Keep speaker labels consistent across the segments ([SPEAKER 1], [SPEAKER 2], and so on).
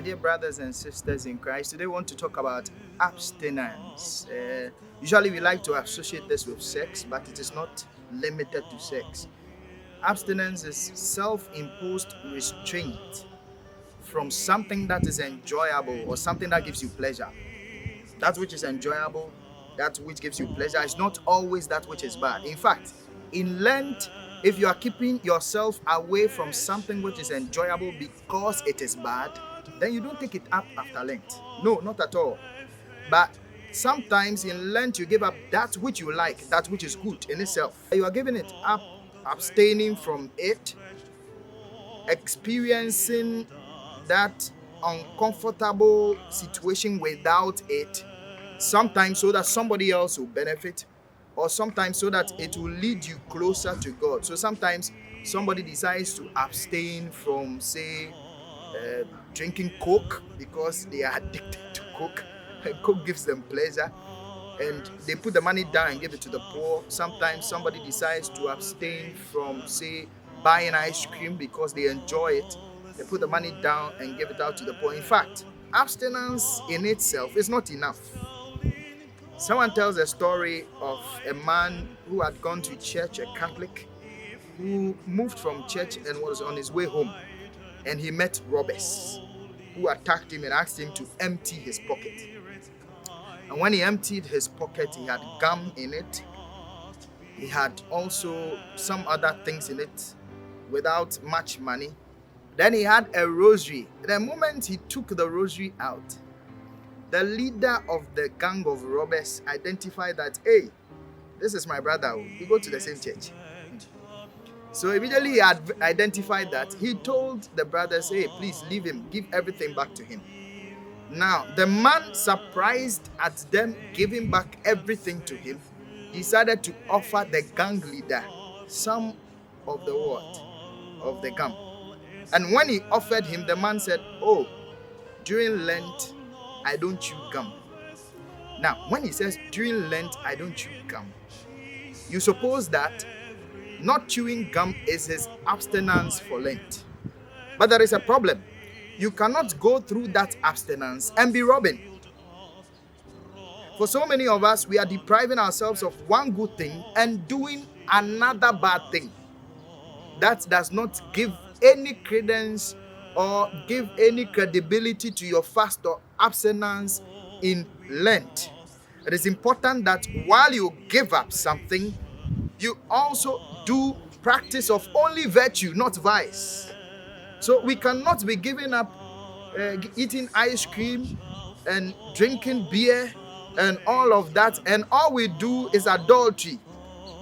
[SPEAKER 1] dear brothers and sisters in Christ, today we want to talk about abstinence. Usually we like to associate this with sex, but it is not limited to sex. Abstinence is self-imposed restraint from something that is enjoyable or something that gives you pleasure. That which is enjoyable, that which gives you pleasure, is not always that which is bad. In fact, in Lent, if you are keeping yourself away from something which is enjoyable because it is bad, then you don't take it up after Lent. No, not at all. But sometimes in Lent, you give up that which you like, that which is good in itself. You are giving it up, abstaining from it, experiencing that uncomfortable situation without it, sometimes so that somebody else will benefit, or sometimes so that it will lead you closer to God. So sometimes somebody decides to abstain from, say, drinking Coke because they are addicted to Coke. Coke gives them pleasure, and they put the money down and give it to the poor. Sometimes somebody decides to abstain from, say, buying ice cream because they enjoy it. They put the money down and give it out to the poor. In fact, abstinence in itself is not enough. Someone tells a story of a man who had gone to church, a Catholic, who moved from church and was on his way home. And he met robbers who attacked him and asked him to empty his pocket. And when he emptied his pocket, he had gum in it. He had also some other things in it without much money. Then he had a rosary. The moment he took the rosary out, the leader of the gang of robbers identified that, hey, this is my brother. We go to the same church. So immediately he had identified that. He told the brothers, hey, please leave him. Give everything back to him. Now, the man, surprised at them giving back everything to him, decided to offer the gang leader some of the what? Of the gum. And when he offered him, the man said, oh, during Lent, I don't chew gum. Now, when he says during Lent, I don't chew gum, you suppose that not chewing gum is his abstinence for Lent. But there is a problem. You cannot go through that abstinence and be robbing. For so many of us, we are depriving ourselves of one good thing and doing another bad thing. That does not give any credence or give any credibility to your fast or abstinence in Lent. It is important that while you give up something, you also do practice of only virtue, not vice. So we cannot be giving up eating ice cream and drinking beer and all of that, and all we do is adultery.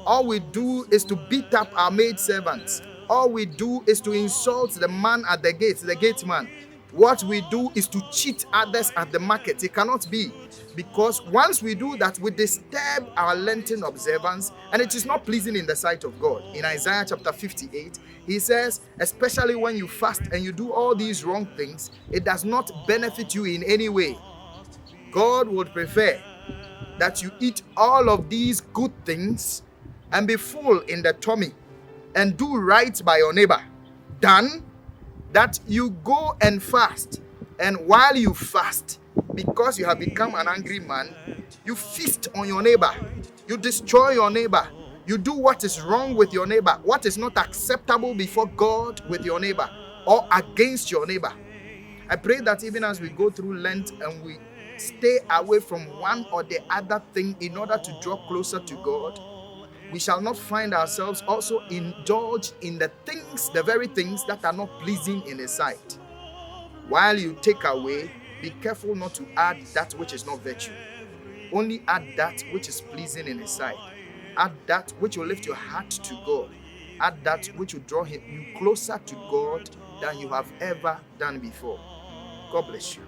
[SPEAKER 1] All we do is to beat up our maid servants. All we do is to insult the man at the gate, the gate man. What we do is to cheat others at the market. It cannot be, because once we do that, we disturb our Lenten observance, and it is not pleasing in the sight of God. In Isaiah chapter 58, he says, especially when you fast and you do all these wrong things, it does not benefit you in any way. God would prefer that you eat all of these good things and be full in the tummy and do right by your neighbor, than that you go and fast, and while you fast, because you have become an angry man, you feast on your neighbor, you destroy your neighbor, you do what is wrong with your neighbor, what is not acceptable before God with your neighbor or against your neighbor. I pray that even as we go through Lent and we stay away from one or the other thing in order to draw closer to God, we shall not find ourselves also indulged in the things, the very things that are not pleasing in His sight. While you take away, be careful not to add that which is not virtue. Only add that which is pleasing in His sight. Add that which will lift your heart to God. Add that which will draw you closer to God than you have ever done before. God bless you.